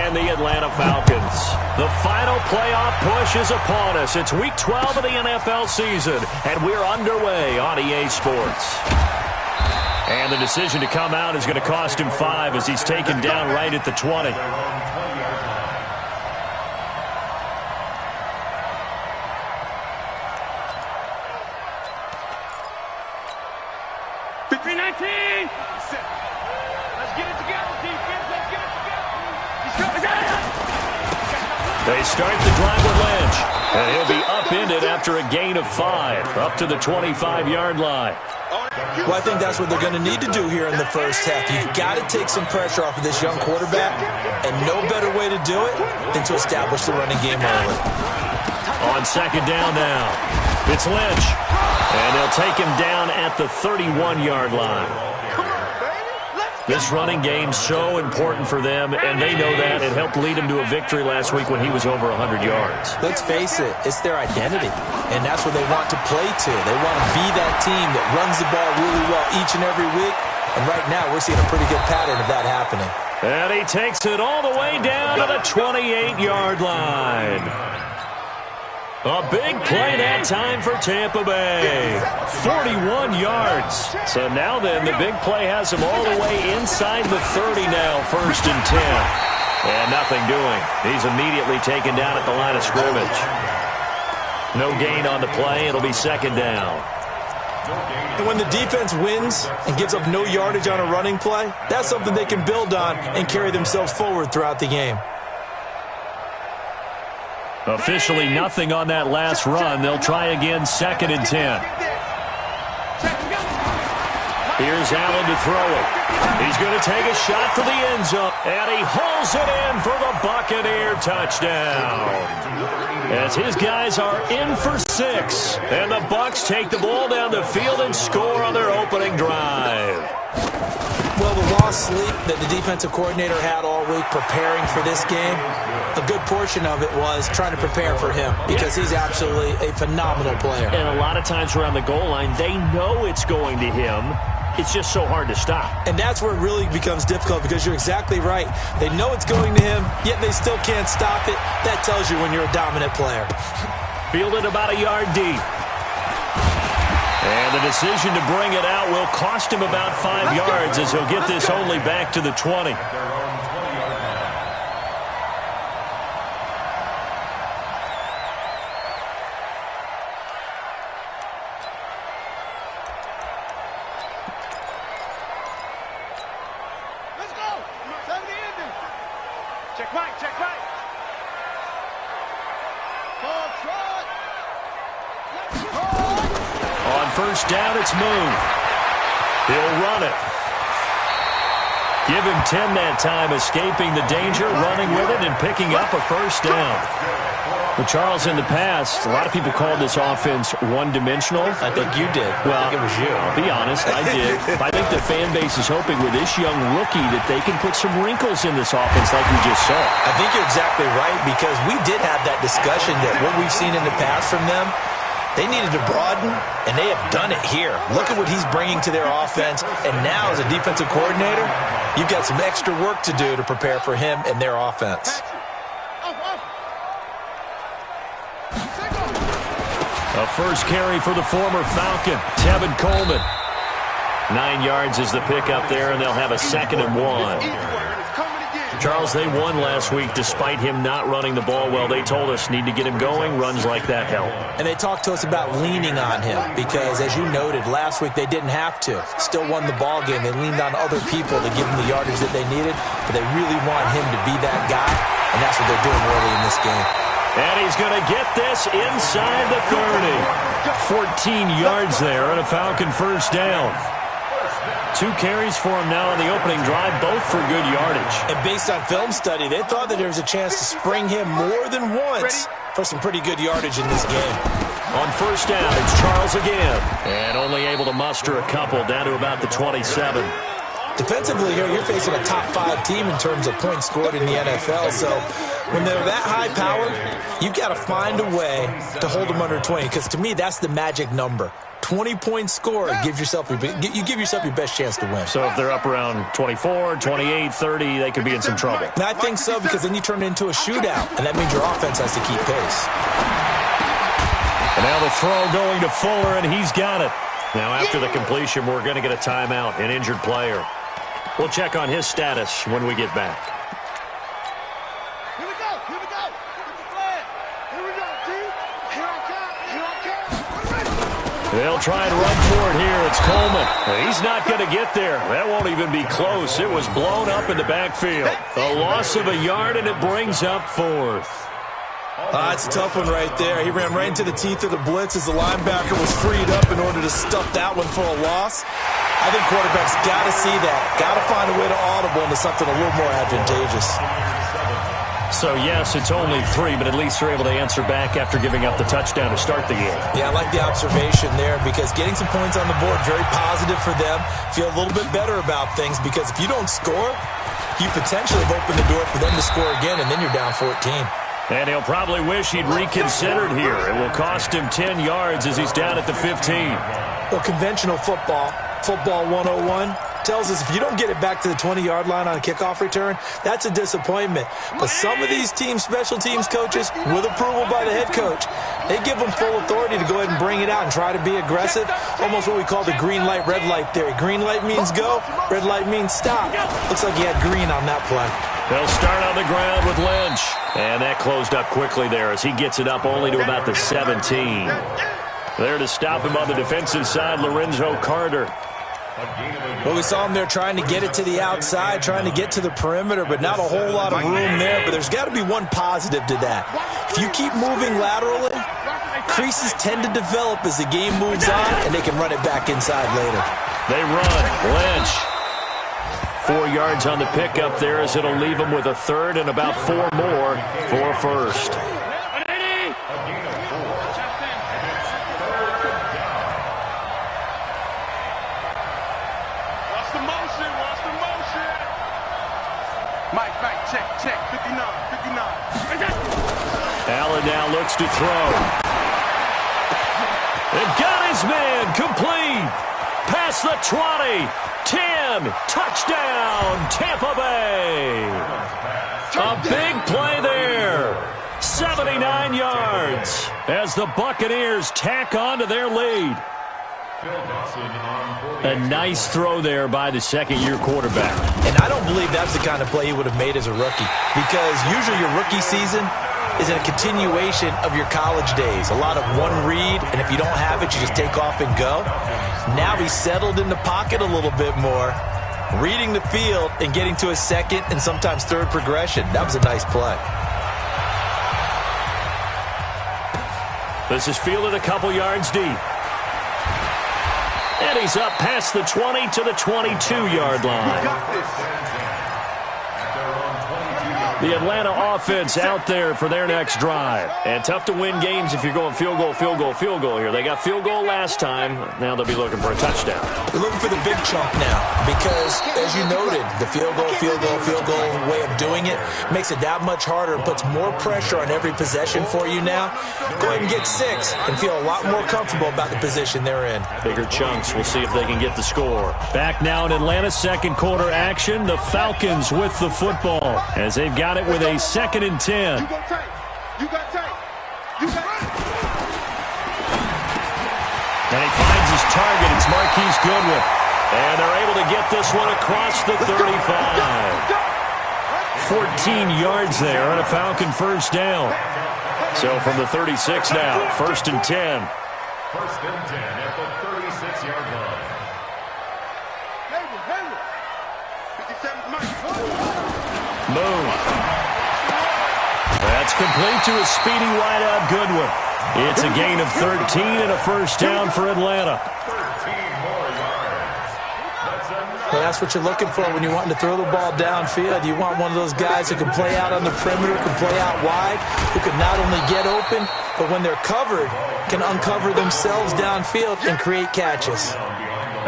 and the Atlanta Falcons. The final playoff push is upon us. It's Week 12 of the NFL season, and we're underway on EA Sports. And the decision to come out is going to cost him 5 as he's taken down right at the 20. They start the drive with Lynch, and he'll be upended after a gain of 5, up to the 25-yard line. Well, I think that's what they're going to need to do here in the first half. You've got to take some pressure off of this young quarterback, and no better way to do it than to establish the running game early. On second down now, it's Lynch, and they'll take him down at the 31-yard line. This running game's so important for them, and they know that. It helped lead him to a victory last week when he was over 100 yards. Let's face it, it's their identity, and that's what they want to play to. They want to be that team that runs the ball really well each and every week, and right now we're seeing a pretty good pattern of that happening. And he takes it all the way down to the 28-yard line. A big play that time for Tampa Bay. 41 yards. So now then, the big play has him all the way inside the 30 now, 1st and 10. And nothing doing. He's immediately taken down at the line of scrimmage. No gain on the play. It'll be 2nd down. And when the defense wins and gives up no yardage on a running play, that's something they can build on and carry themselves forward throughout the game. Officially nothing on that last run. They'll try again, 2nd and 10. Here's Allen to throw it. He's going to take a shot for the end zone, and he hauls it in for the Buccaneer touchdown. As his guys are in for 6, and the Bucs take the ball down the field and score on their opening drive. Well, the lost sleep that the defensive coordinator had all week preparing for this game, a good portion of it was trying to prepare for him because he's absolutely a phenomenal player. And a lot of times around the goal line, they know it's going to him. It's just so hard to stop. And that's where it really becomes difficult because you're exactly right. They know it's going to him, yet they still can't stop it. That tells you when you're a dominant player. Fielded about a yard deep. And the decision to bring it out will cost him about 5 yards as he'll get this only back to the 20. Let's go. Time to end it. Check right, check right. On 1st down, it's Moon. He'll run it. Give him 10 that time, escaping the danger, running with it, and picking up a 1st down. Well, Charles, in the past, a lot of people called this offense one-dimensional. I think you did. Well, I think it was you. I'll be honest, I did. I think the fan base is hoping with this young rookie that they can put some wrinkles in this offense like we just saw. I think you're exactly right because we did have that discussion that what we've seen in the past from them, they needed to broaden, and they have done it here. Look at what he's bringing to their offense, and now as a defensive coordinator, you've got some extra work to do to prepare for him and their offense. A first carry for the former Falcon, Tevin Coleman. 9 yards is the pickup there, and they'll have a 2nd and 1. Charles, they won last week despite him not running the ball well. They told us need to get him going. Runs like that help. And they talked to us about leaning on him because, as you noted, last week they didn't have to. Still won the ball game. They leaned on other people to give them the yardage that they needed, but they really want him to be that guy, and that's what they're doing early in this game. And he's going to get this inside the 30. 14 yards there and a Falcon 1st down. 2 carries for him now on the opening drive, both for good yardage. And based on film study, they thought that there was a chance to spring him more than once for some pretty good yardage in this game. On 1st down, it's Charles again. And only able to muster a couple down to about the 27. Defensively here, you're facing a top 5 team in terms of points scored in the NFL. So when they're that high-powered, you've got to find a way to hold them under 20. Because to me, that's the magic number. 20-point score, you give yourself your best chance to win. So if they're up around 24, 28, 30, they could be in some trouble. And I think so, because then you turn it into a shootout, and that means your offense has to keep pace. And now the throw going to Fuller, and he's got it. Now after the completion, we're going to get a timeout, an injured player. We'll check on his status when we get back. Here we go. Here we go. Get the flag. Here we go, team. Here I come. Here I come. They'll try and run for it here. It's Coleman. He's not going to get there. That won't even be close. It was blown up in the backfield. A loss of a yard, and it brings up fourth. It's a tough one right there. He ran right into the teeth of the blitz as the linebacker was freed up in order to stuff that one for a loss. I think quarterbacks got to see that. Got to find a way to audible into something a little more advantageous. So, yes, it's only 3, but at least they're able to answer back after giving up the touchdown to start the game. Yeah, I like the observation there because getting some points on the board, very positive for them. Feel a little bit better about things because if you don't score, you potentially have opened the door for them to score again, and then you're down 14. And he'll probably wish he'd reconsidered here. It will cost him 10 yards as he's down at the 15. Well, conventional football 101, tells us if you don't get it back to the 20-yard line on a kickoff return, that's a disappointment. But some of these teams, special teams coaches, with approval by the head coach, they give them full authority to go ahead and bring it out and try to be aggressive, almost what we call the green light, red light theory. Green light means go, red light means stop. Looks like he had green on that play. They'll start on the ground with Lynch. And that closed up quickly there as he gets it up only to about the 17. There to stop him on the defensive side, Lorenzo Carter. Well, we saw him there trying to get it to the outside, trying to get to the perimeter, but not a whole lot of room there. But there's got to be one positive to that. If you keep moving laterally, creases tend to develop as the game moves on, and they can run it back inside later. They run. Lynch. 4 yards on the pickup there as it'll leave him with a third and about 4 more for first. Mike, check, 59. Allen now looks to throw. And got his man complete. Past the 20. 10. Touchdown, Tampa Bay. A big play there. 79 yards as the Buccaneers tack on to their lead. A nice throw there by the second-year quarterback. And I don't believe that's the kind of play he would have made as a rookie, because usually your rookie season is a continuation of your college days. A lot of one read, and if you don't have it, you just take off and go. Now he's settled in the pocket a little bit more, reading the field and getting to a second and sometimes third progression. That was a nice play. This is fielded a couple yards deep. And he's up past the 20 to the 22-yard line. The Atlanta offense out there for their next drive. And tough to win games if you're going field goal here. They got field goal last time. Now they'll be looking for a touchdown. They're looking for the big chunk now because, as you noted, the field goal way of doing it makes it that much harder and puts more pressure on every possession for you now. Go ahead and get 6 and feel a lot more comfortable about the position they're in. Bigger chunks. We'll see if they can get the score. Back now in Atlanta's second quarter action. The Falcons with the football as they've got it with a 2nd and 10. You got tape. And he finds his target. It's Marquise Goodwin. And they're able to get this one across the 35. 14 yards there on a Falcon first down. So from the 36 now, 1st and 10. 1st and 10 at the 36-yard line. Moon. That's complete to a speedy wideout Goodwin. It's a gain of 13 and a first down for Atlanta. 13 more yards. Well, that's what you're looking for when you're wanting to throw the ball downfield. You want one of those guys who can play out on the perimeter, can play out wide, who can not only get open, but when they're covered, can uncover themselves downfield and create catches.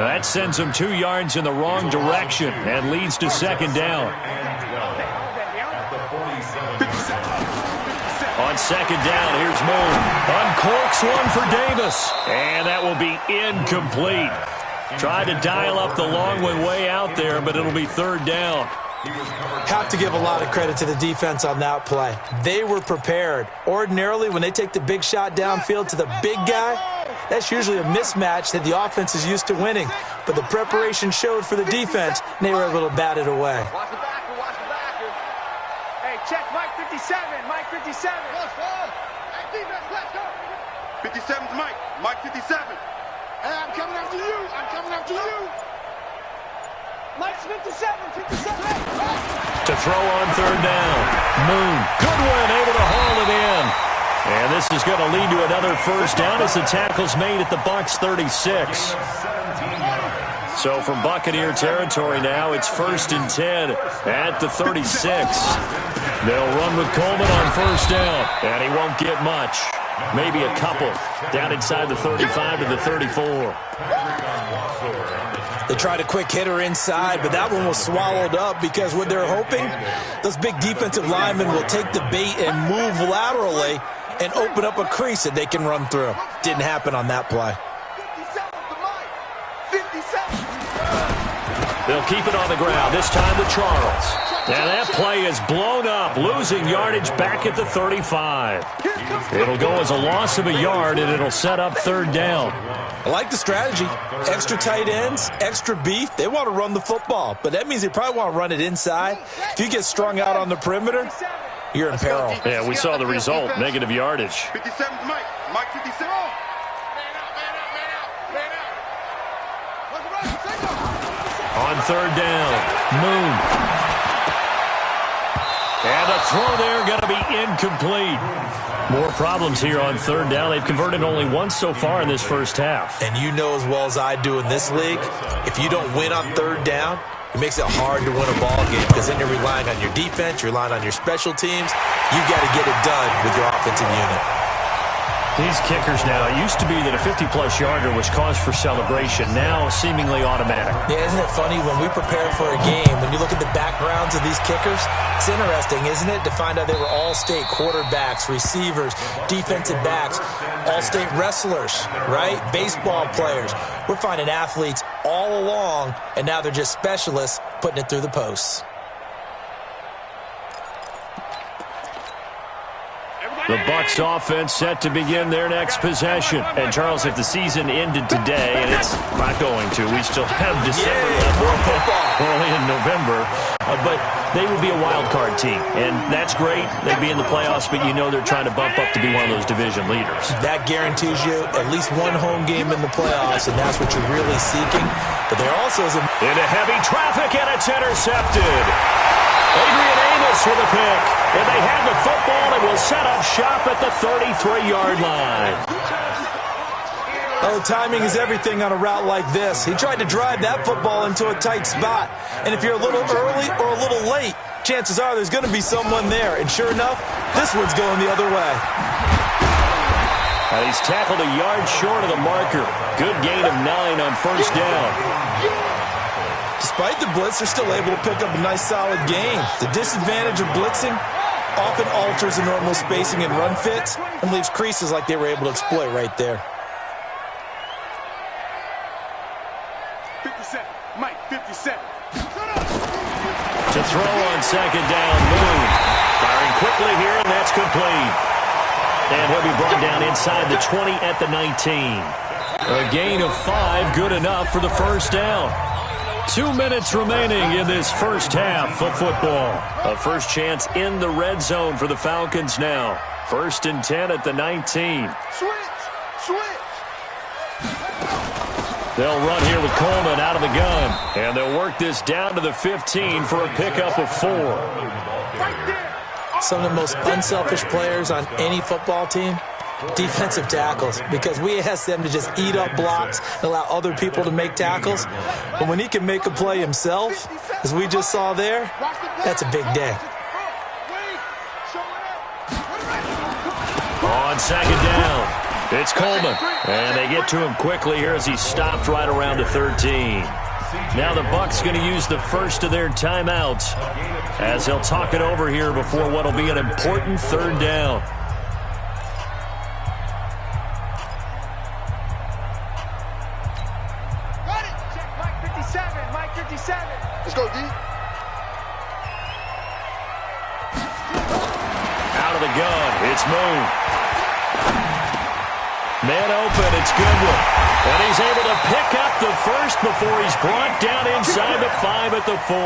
That sends them 2 yards in the wrong direction and leads to 2nd down. On second down, here's Moon. Uncorks one for Davis. And that will be incomplete. Tried to dial up the long way out there, but it'll be third down. Have to give a lot of credit to the defense on that play. They were prepared. Ordinarily, when they take the big shot downfield to the big guy, that's usually a mismatch that the offense is used to winning. But the preparation showed for the defense, and they were able to bat it away. Watch the backer, watch the backer. Hey, check Mike 57, Mike 57. Hey, defense, let's go. 57's Mike, Mike 57. Hey, I'm coming after you, I'm coming after you. Mike's 57, 57. To throw on third down. Moon, Goodwin able to haul it in. And this is going to lead to another first down as the tackle's made at the Bucs 36. So from Buccaneer territory now, it's 1st and 10 at the 36. They'll run with Coleman on first down, and he won't get much. Maybe a couple down inside the 35 to the 34. They tried a quick hitter inside, but that one was swallowed up because what they're hoping, those big defensive linemen will take the bait and move laterally and open up a crease that they can run through. Didn't happen on that play. 57 to Mike. 57. They'll keep it on the ground, this time to Charles. And that play is blown up, losing yardage back at the 35. It'll go as a loss of a yard, and it'll set up third down. I like the strategy. Extra tight ends, extra beef. They want to run the football, but that means they probably want to run it inside. If you get strung out on the perimeter, you're in peril. Yeah, we saw the result, negative yardage. 57's Mike, Mike 57. Man out, man out, man out, man out. Let's run, signal. On third down, Moon. And a throw there going to be incomplete. More problems here on third down. They've converted only once so far in this first half. And you know as well as I do in this league, if you don't win on third down, it makes it hard to win a ball game because then you're relying on your defense, you're relying on your special teams. You got to get it done with your offensive unit. These kickers now, it used to be that a 50-plus yarder was cause for celebration, now seemingly automatic. Yeah, isn't it funny when we prepare for a game, when you look at the backgrounds of these kickers, it's interesting, isn't it, to find out they were all-state quarterbacks, receivers, defensive backs, all-state wrestlers, right? Baseball players. We're finding athletes all along, and now they're just specialists putting it through the posts. The Bucs offense set to begin their next possession. And, Charles, if the season ended today, and it's not going to, we still have December left, early in November, but they would be a wild card team. And that's great. They'd be in the playoffs, but you know they're trying to bump up to be one of those division leaders. That guarantees you at least one home game in the playoffs, and that's what you're really seeking. But there also is into heavy traffic, and it's intercepted. Adrian Amos with a pick. And they have the football and will set up shop at the 33-yard line. Oh, timing is everything on a route like this. He tried to drive that football into a tight spot. And if you're a little early or a little late, chances are there's going to be someone there. And sure enough, this one's going the other way. He's tackled a yard short of the marker. Good gain of 9 on first down. Despite the blitz, they're still able to pick up a nice solid gain. The disadvantage of blitzing often alters the normal spacing and run fits and leaves creases like they were able to exploit right there. 57, Mike 57. To throw on second down, Moon. Firing quickly here, and that's complete. And he'll be brought down inside the 20 at the 19. A gain of 5, good enough for the first down. 2 minutes remaining in this first half of football. A first chance in the red zone for the Falcons now. 1st and 10 at the 19. Switch. They'll run here with Coleman out of the gun. And they'll work this down to the 15 for a pickup of 4. Right there. Some of the most unselfish players on any football team, defensive tackles, because we ask them to just eat up blocks and allow other people to make tackles. But when he can make a play himself, as we just saw there, that's a big day. On second down, it's Coleman. And they get to him quickly here as he stopped right around the 13. Now the Bucs going to use the first of their timeouts as they'll talk it over here before what will be an important third down. of the gun. It's Moon. Man open, it's Goodwin. And he's able to pick up the first before he's brought down inside the 5 at the 4.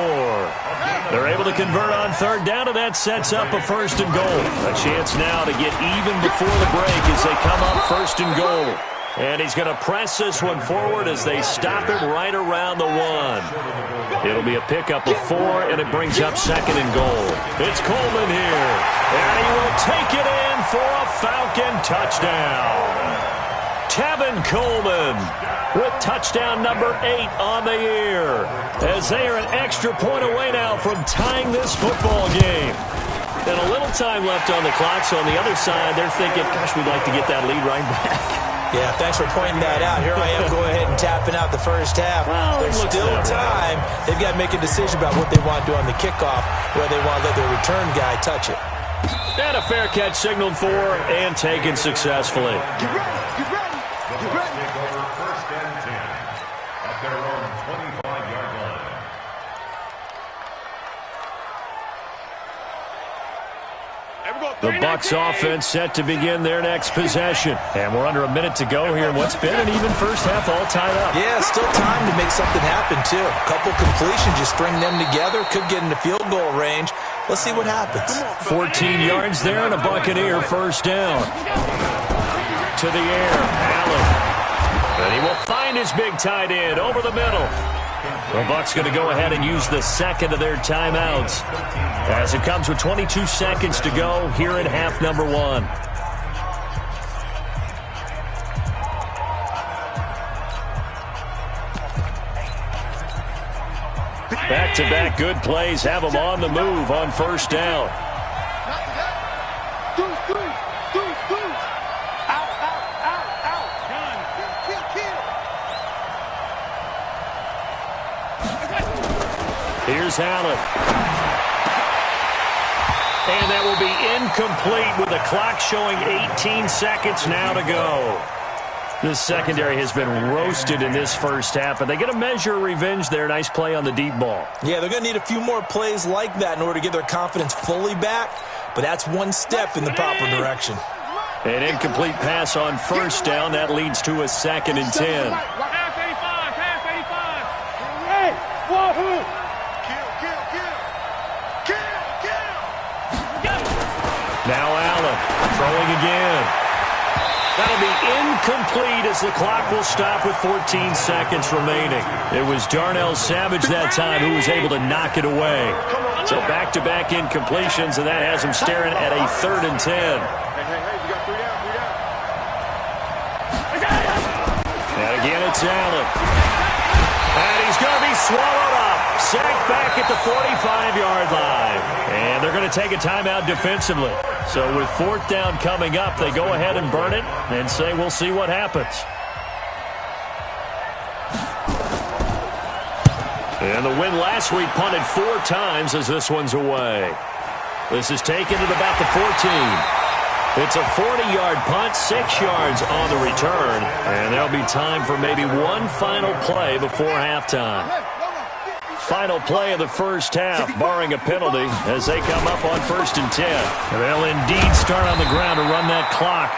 They're able to convert on third down, and that sets up a 1st and goal. A chance now to get even before the break as they come up 1st and goal. And he's going to press this one forward as they stop him right around the 1. It'll be a pickup of 4, and it brings up 2nd and goal. It's Coleman here, and he will take it in for a Falcon touchdown. Tevin Coleman with touchdown number 8 on the year, as they are an extra point away now from tying this football game. And a little time left on the clock, so on the other side, they're thinking, gosh, we'd like to get that lead right back. Yeah, thanks for pointing that out. Here I am going ahead and tapping out the first half. Well, there's still time. They've got to make a decision about what they want to do on the kickoff, whether they want to let their return guy touch it. And a fair catch signaled for and taken successfully. Get ready, get ready, get ready. Take over 1st and 10 at their own 25-yard line. The Bucs offense set to begin their next possession. And we're under a minute to go here in what's been an even first half, all tied up. Yeah, still time to make something happen, too. A couple completions, you string them together, could get into field goal range. Let's see what happens. 14 yards there and a Buccaneer 1st down. To the air, Allen. And he will find his big tight end over the middle. The Bucs going to go ahead and use the 2nd of their timeouts as it comes with 22 seconds to go here in half number 1. Back-to-back good plays have them on the move on 1st down. Here's Allen. And that will be incomplete with the clock showing 18 seconds now to go. This secondary has been roasted in this first half, and they get a measure of revenge there. Nice play on the deep ball. Yeah, they're going to need a few more plays like that in order to get their confidence fully back, but that's one step in the proper direction. An incomplete pass on 1st down. That leads to a 2nd and 10. Half 85, half 85. Hey, wahoo! Now Allen throwing again. That'll be incomplete as the clock will stop with 14 seconds remaining. It was Darnell Savage that time who was able to knock it away. So back-to-back incompletions, and that has him staring at a 3rd and 10. Hey, you got 3 down. And again, it's Allen. And he's going to be swallowed up. Sacked back at the 45-yard line. And they're going to take a timeout defensively. So with 4th down coming up, they go ahead and burn it and say we'll see what happens. And the win last week punted 4 times as this one's away. This is taken at about the 14. It's a 40-yard punt, 6 yards on the return, and there'll be time for maybe one final play before halftime. Final play of the first half, barring a penalty, as they come up on 1st and 10. And they'll indeed start on the ground to run that clock.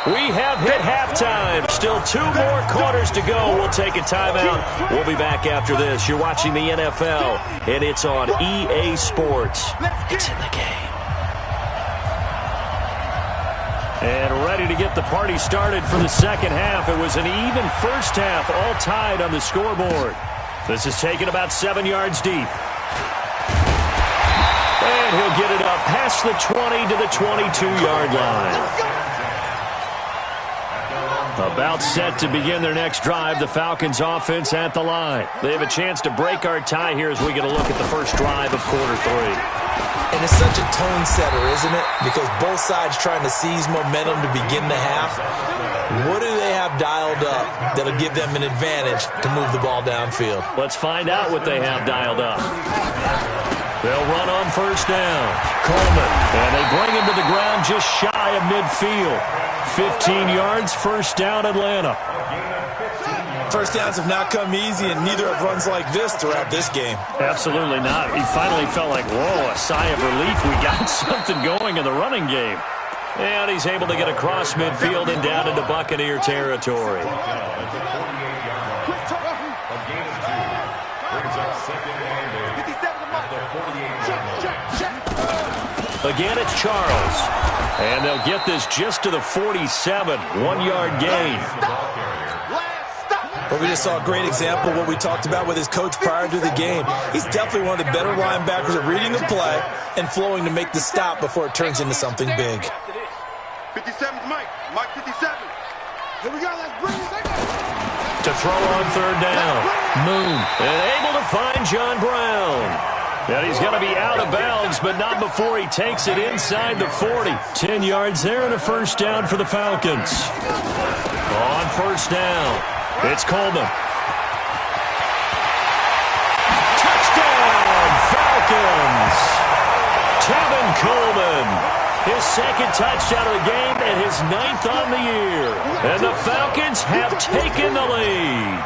We have hit halftime. Still 2 more quarters to go. We'll take a timeout. We'll be back after this. You're watching the NFL, and it's on EA Sports. It's in the game. And ready to get the party started for the second half. It was an even first half, all tied on the scoreboard. This is taken about 7 yards deep. And he'll get it up past the 20 to the 22-yard line. About set to begin their next drive, the Falcons offense at the line. They have a chance to break our tie here as we get a look at the first drive of quarter 3. And it's such a tone setter, isn't it? Because both sides trying to seize momentum to begin the half. What do they have dialed up that'll give them an advantage to move the ball downfield? Let's find out what they have dialed up. They'll run on 1st down. Coleman. And they bring him to the ground just shy of midfield. 15 yards, first down Atlanta. First downs have not come easy, and neither have runs like this throughout this game. Absolutely not. He finally felt like, whoa, a sigh of relief. We got something going in the running game. And he's able to get across midfield and down into Buccaneer territory. Again, it's Charles. And they'll get this just to the 47. 1-yard gain. But we just saw a great example of what we talked about with his coach prior to the game. He's definitely one of the better linebackers at reading the play and flowing to make the stop before it turns into something big. 57's Mike. Mike 57. Here we go. Let's bring it. To throw on third down. Moon. And able to find John Brown. And he's going to be out of bounds, but not before he takes it inside the 40. 10 yards there and a first down for the Falcons. On first down, it's Coleman. Touchdown, Falcons! Tevin Coleman. His second touchdown of the game and his 9th on the year. And the Falcons have taken the lead.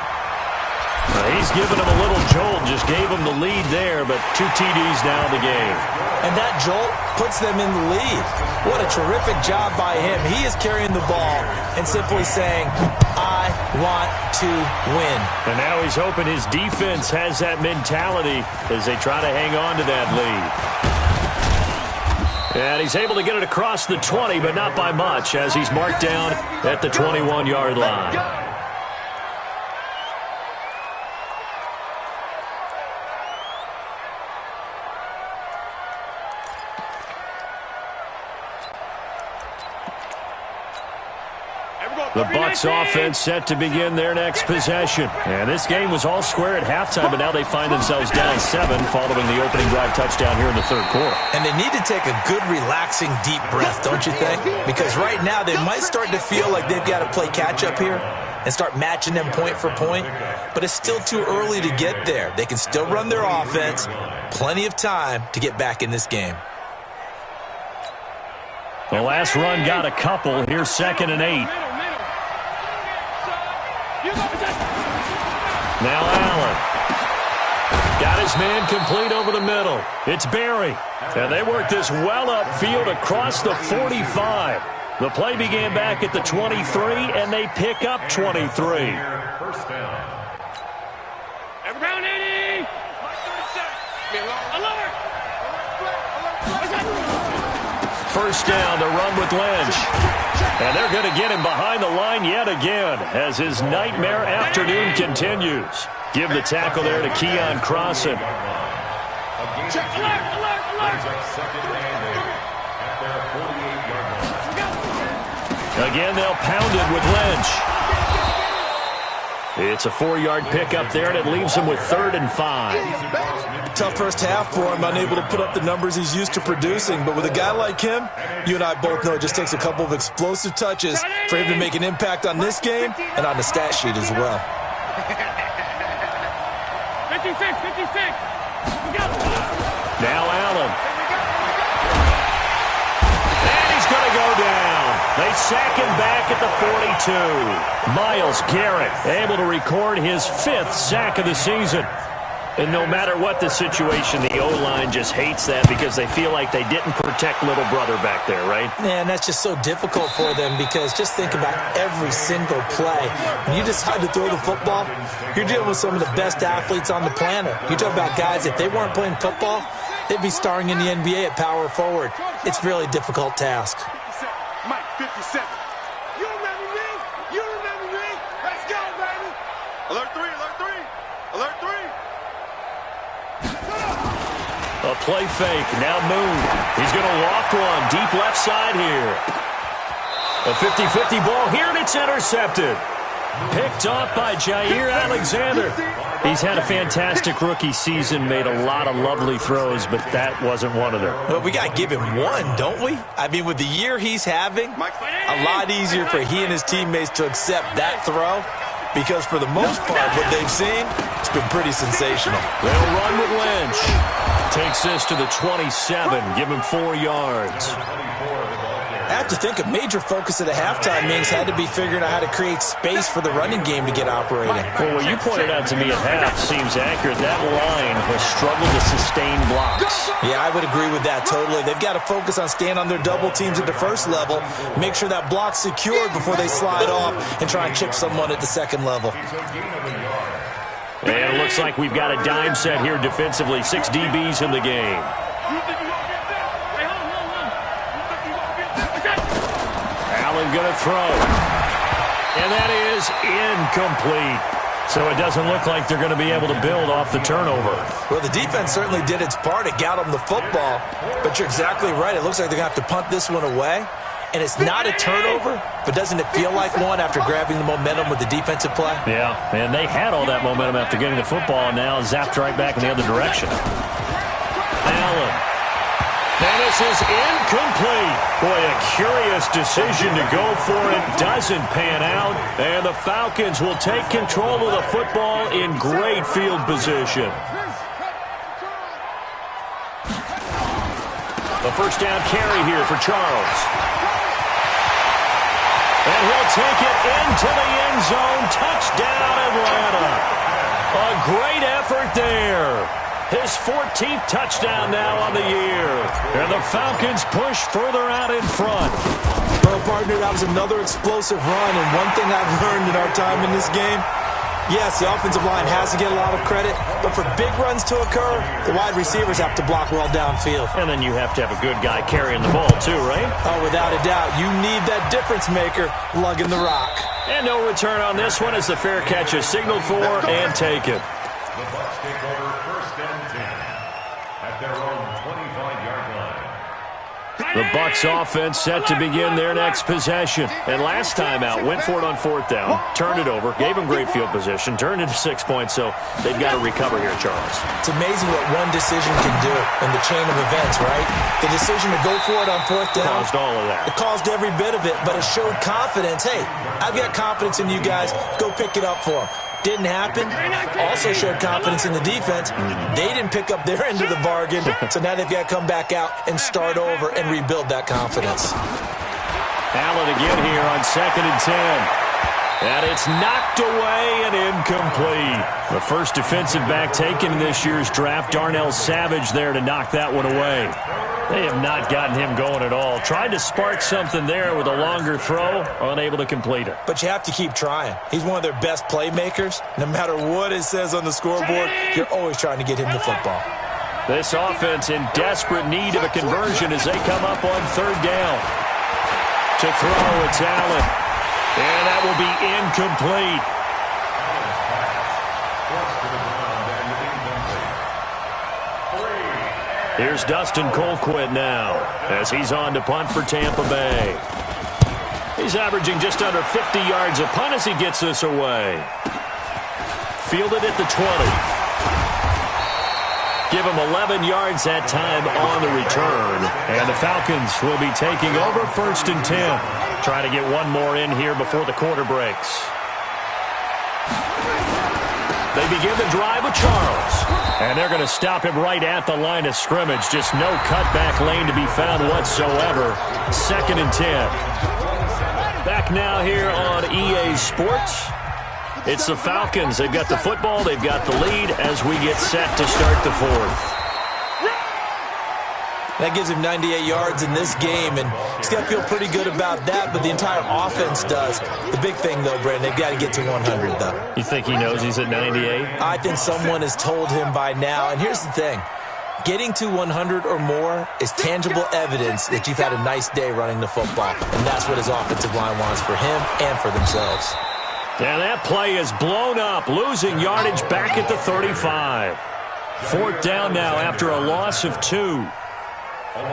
He's given him a little jolt, just gave him the lead there, but 2 TDs now in the game. And that jolt puts them in the lead. What a terrific job by him. He is carrying the ball and simply saying, I want to win. And now he's hoping his defense has that mentality as they try to hang on to that lead. And he's able to get it across the 20, but not by much, as he's marked down at the 21-yard line. The Bucs offense set to begin their next possession. And this game was all square at halftime, but now they find themselves down 7 following the opening drive touchdown here in the third quarter. And they need to take a good, relaxing, deep breath, don't you think? Because right now they might start to feel like they've got to play catch-up here and start matching them point for point. But it's still too early to get there. They can still run their offense. Plenty of time to get back in this game. The last run got a couple. Here's 2nd and 8. Now Allen. Got his man complete over the middle. It's Barry. And they work this well upfield across the 45. The play began back at the 23, and they pick up 23. First down. Around 80. Alert. First down to run with Lynch. And they're going to get him behind the line yet again as his nightmare afternoon continues. Give the tackle there to Keon Crossan. Again, they'll pound it with Lynch. It's a 4-yard pickup there, and it leaves him with 3rd and 5. Tough first half for him, unable to put up the numbers he's used to producing. But with a guy like him, you and I both know it just takes a couple of explosive touches for him to make an impact on this game and on the stat sheet as well. 56. Now Allen. And he's going to go down. They sack him back at the 42. Myles Garrett able to record his 5th sack of the season. And no matter what the situation, the O-line just hates that because they feel like they didn't protect little brother back there, right? Man, that's just so difficult for them because just think about every single play. When you decide to throw the football, you're dealing with some of the best athletes on the planet. You talk about guys, if they weren't playing football, they'd be starring in the NBA at power forward. It's a really difficult task. Mike 57. You remember me? Let's go, baby. Alert 3. Alert 3. A play fake. Now Moon. He's going to loft one. Deep left side here. A 50-50 ball here, and it's intercepted. Picked off by Jair Alexander. He's had a fantastic rookie season, made a lot of lovely throws, but that wasn't one of them. Well, we got to give him one, don't we? I mean, with the year he's having, a lot easier for he and his teammates to accept that throw because for the most part, what they've seen, it's been pretty sensational. They'll run with Lynch. Takes this to the 27. Give him 4 yards. I have to think a major focus of the halftime meetings had to be figuring out how to create space for the running game to get operating. Well, what you pointed out to me at half seems accurate. That line has struggled to sustain blocks. Yeah, I would agree with that totally. They've got to focus on staying on their double teams at the first level, make sure that block's secured before they slide off and try and chip someone at the second level. And it looks like we've got a dime set here defensively. 6 DBs in the game. Allen going to throw. And that is incomplete. So it doesn't look like they're going to be able to build off the turnover. Well, the defense certainly did its part. It got them the football. But you're exactly right. It looks like they're going to have to punt this one away. And it's not a turnover, but doesn't it feel like one after grabbing the momentum with the defensive play? Yeah, and they had all that momentum after getting the football, and now zapped right back in the other direction. Allen. And this is incomplete. Boy, a curious decision to go for it. Doesn't pan out, and the Falcons will take control of the football in great field position. The first down carry here for Charles. And he'll take it into the end zone. Touchdown, Atlanta. A great effort there. His 14th touchdown now on the year. And the Falcons push further out in front. Well, partner, that was another explosive run. And one thing I've learned in our time in this game, yes, the offensive line has to get a lot of credit, but for big runs to occur, the wide receivers have to block well downfield. And then you have to have a good guy carrying the ball too, right? Oh, without a doubt. You need that difference maker lugging the rock. And no return on this one as the fair catch is signaled for and taken. The Bucs take over 1st and 10 at their own 25-yard line. The Bucs offense set to begin their next possession. And last time out, went for it on 4th down, turned it over, gave them great field position, turned into 6 points, so they've got to recover here, Charles. It's amazing what one decision can do in the chain of events, right? The decision to go for it on 4th down. Caused all of that. It caused every bit of it, but it showed confidence. Hey, I've got confidence in you guys. Go pick it up for them. Didn't happen. Also showed confidence in the defense. They didn't pick up their end of the bargain, so now they've got to come back out and start over and rebuild that confidence. Allen again here on 2nd and 10. And it's knocked away and incomplete. The first defensive back taken in this year's draft, Darnell Savage there to knock that one away. They have not gotten him going at all. Tried to spark something there with a longer throw, unable to complete it. But you have to keep trying. He's one of their best playmakers. No matter what it says on the scoreboard, you're always trying to get him the football. This offense in desperate need of a conversion as they come up on 3rd down. To throw, it's Allen. And that will be incomplete. Here's Dustin Colquitt now as he's on to punt for Tampa Bay. He's averaging just under 50 yards a punt as he gets this away. Fielded at the 20. Give him 11 yards that time on the return. And the Falcons will be taking over 1st and 10. Trying to get one more in here before the quarter breaks. They begin the drive with Charles. And they're going to stop him right at the line of scrimmage. Just no cutback lane to be found whatsoever. 2nd and 10. Back now here on EA Sports. It's the Falcons. They've got the football. They've got the lead as we get set to start the 4th. That gives him 98 yards in this game, and he's got to feel pretty good about that, but the entire offense does. The big thing, though, Brandon, they've got to get to 100, though. You think he knows he's at 98? I think someone has told him by now, and here's the thing. Getting to 100 or more is tangible evidence that you've had a nice day running the football, and that's what his offensive line wants for him and for themselves. And that play is blown up, losing yardage back at the 35. 4th down now after a loss of 2.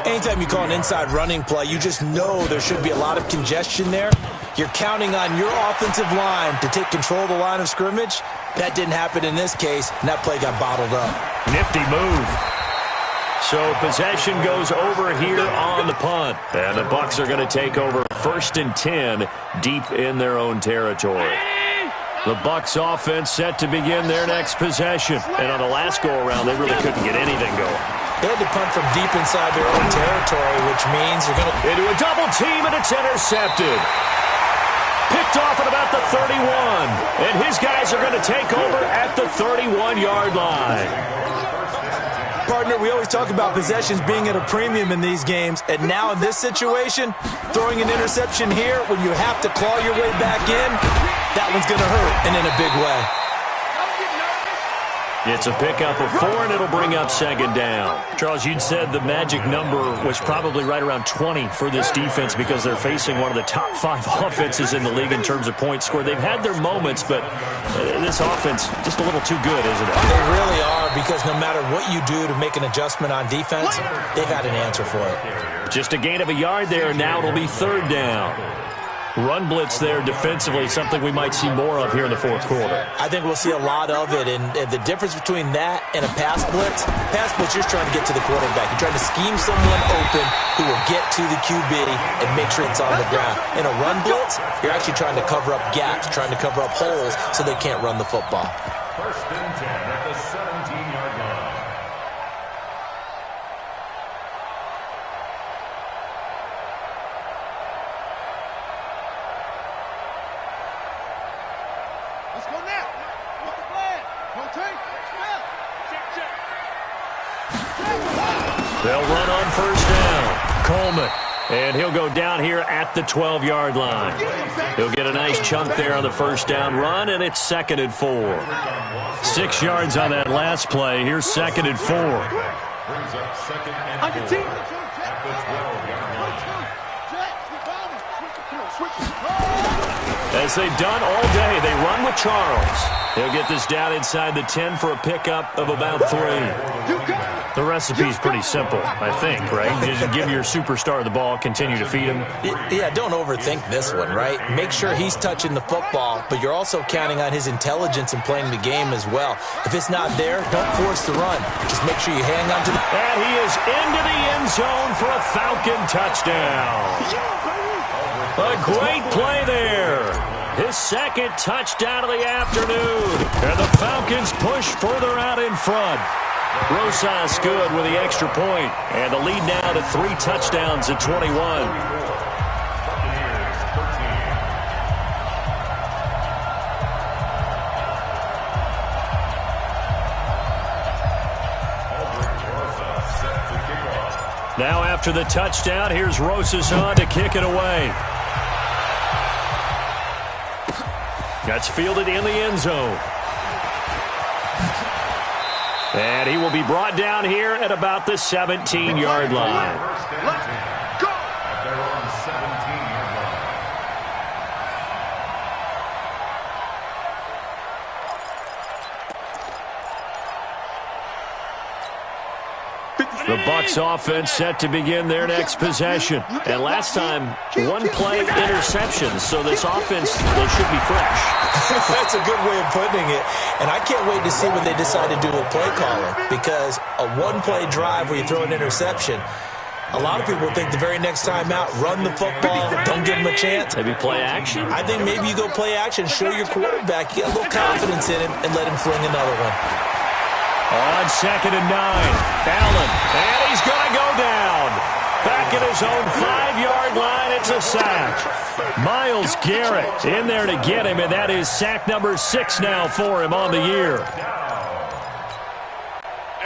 Anytime you call an inside running play, you just know there should be a lot of congestion there. You're counting on your offensive line to take control of the line of scrimmage. That didn't happen in this case, and that play got bottled up. Nifty move. So possession goes over here on the punt. And the Bucs are going to take over 1st and 10 deep in their own territory. The Bucs offense set to begin their next possession. And on the last go-around, they really couldn't get anything going. They had to punt from deep inside their own territory, which means you're going to... Into a double team, and it's intercepted. Picked off at about the 31. And his guys are going to take over at the 31-yard line. Partner, we always talk about possessions being at a premium in these games, and now in this situation, throwing an interception here when you have to claw your way back in, that one's going to hurt, and in a big way. It's a pickup of 4, and it'll bring up second down. Charles, you'd said the magic number was probably right around 20 for this defense because they're facing one of the top 5 offenses in the league in terms of points scored. They've had their moments, but this offense just a little too good, isn't it? They really are, because no matter what you do to make an adjustment on defense, they've had an answer for it. Just a gain of a yard there, and now it'll be third down. Run blitz there defensively, something we might see more of here in the fourth quarter. I think we'll see a lot of it, and the difference between that and a pass blitz, you're trying to get to the quarterback. You're trying to scheme someone open who will get to the QB and make sure it's on the ground. In a run blitz, you're actually trying to cover up gaps, trying to cover up holes so they can't run the football. First and 10 at the 17-yard line. Let's go now. What's the plan? Rotate. Snap. Check. They'll run on first down. Coleman. And he'll go down here at the 12-yard line. He'll get a nice chunk there on the first down run, and it's second and 4. 6 yards on that last play. Here's second and 4. Brings up second and 4 at the 12-yard line. As they've done all day, they run with Charles. He'll get this down inside the 10 for a pickup of about 3. The recipe's pretty simple, I think, right? You just give your superstar the ball, continue to feed him. Yeah, don't overthink this one, right? Make sure he's touching the football, but you're also counting on his intelligence in playing the game as well. If it's not there, don't force the run. Just make sure you hang on to the... And he is into the end zone for a Falcon touchdown. A great play there. His second touchdown of the afternoon. And the Falcons push further out in front. Rosas good with the extra point. And the lead now to 3 touchdowns at 21. Now after the touchdown, here's Rosas on to kick it away. That's fielded in the end zone. And he will be brought down here at about the 17-yard line. Let's go! At their own 17-yard line. The Bucs offense set to begin their next possession. And last time, 1 play interception. So this offense, they should be fresh. That's a good way of putting it. And I can't wait to see what they decide to do with play calling. Because a 1-play drive where you throw an interception, a lot of people think the very next time out, run the football, don't give them a chance. Maybe play action? I think maybe you go play action, show your quarterback, you got a little confidence in him, and let him fling another one. On second and 9, Allen, and he's going to go down. Back at his own 5-yard line, it's a sack. Myles Garrett in there to get him, and that is sack number 6 now for him on the year.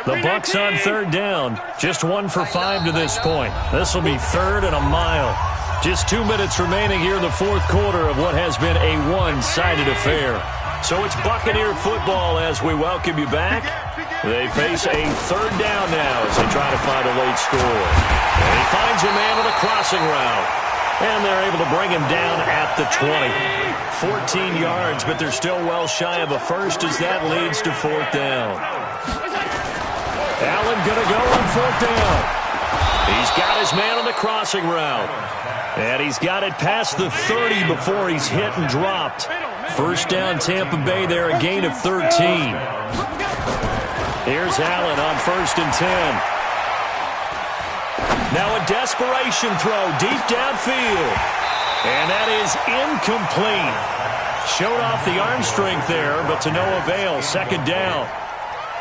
The Bucs on third down, just 1 for 5 to this point. This will be third and a mile. Just 2 minutes remaining here in the fourth quarter of what has been a one-sided affair. So it's Buccaneer football as we welcome you back. They face a third down now as they try to find a late score. And he finds a man on the crossing route. And they're able to bring him down at the 20. 14 yards, but they're still well shy of a first as that leads to fourth down. Allen going to go on fourth down. He's got his man on the crossing route. And he's got it past the 30 before he's hit and dropped. First down Tampa Bay there, a gain of 13. Here's Allen on first and 10. Now a desperation throw deep downfield. And that is incomplete. Showed off the arm strength there, but to no avail. Second down.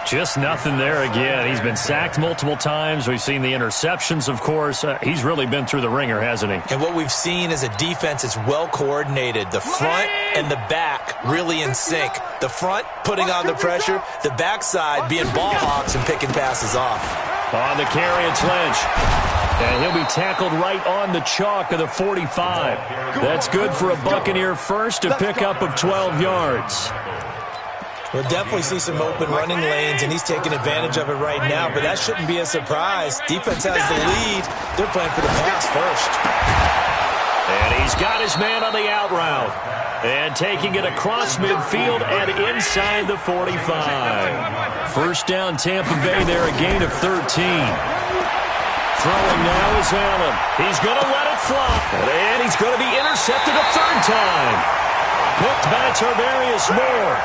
Just nothing there again. He's been sacked multiple times. We've seen the interceptions, of course. He's really been through the ringer, hasn't he? And what we've seen is a defense that's well coordinated. The front and the back really in sync. The front putting on the pressure, the backside being ball hawks and picking passes off. On the carry, it's Lynch. And he'll be tackled right on the chalk of the 45. That's good for a Buccaneer first, a pickup of 12 yards. We'll definitely see some open running lanes, and he's taking advantage of it right now, but that shouldn't be a surprise. Defense has the lead. They're playing for the pass first. And he's got his man on the out route. And taking it across midfield and inside the 45. First down, Tampa Bay there, a gain of 13. Throwing now is Allen. He's going to let it fly. And he's going to be intercepted a third time. Picked by Tarvarius Moore.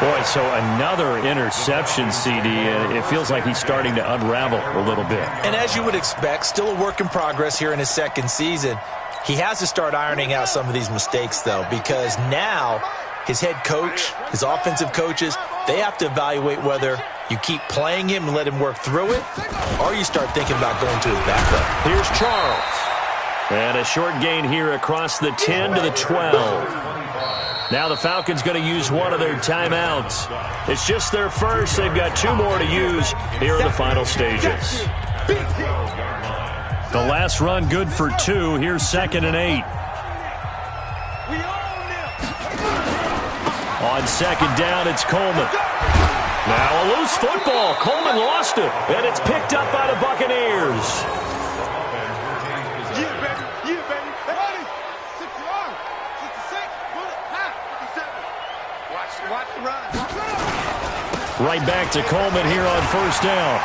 Boy, so another interception, CD. It feels like he's starting to unravel a little bit. And as you would expect, still a work in progress here in his second season. He has to start ironing out some of these mistakes, though, because now his head coach, his offensive coaches, they have to evaluate whether you keep playing him and let him work through it, or you start thinking about going to his backup. Here's Charles. And a short gain here across the 10 to the 12. Now the Falcons going to use one of their timeouts. It's just their first. They've got two more to use here in the final stages. The last run good for 2. Here's 2nd and 8. On 2nd down, it's Coleman. Now a loose football. Coleman lost it, and it's picked up by the Buccaneers. Right back to Coleman here on first down.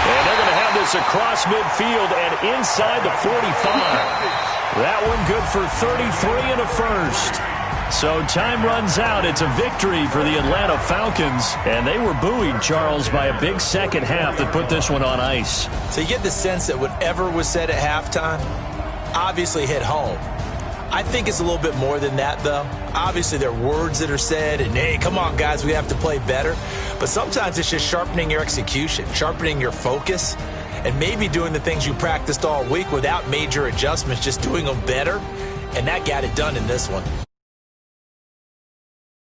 And they're going to have this across midfield and inside the 45. That one good for 33 and a first. So time runs out. It's a victory for the Atlanta Falcons. And they were buoyed, Charles, by a big second half that put this one on ice. So you get the sense that whatever was said at halftime obviously hit home. I think it's a little bit more than that, though. Obviously, there are words that are said, and, hey, come on, guys, we have to play better. But sometimes it's just sharpening your execution, sharpening your focus, and maybe doing the things you practiced all week without major adjustments, just doing them better. And that got it done in this one.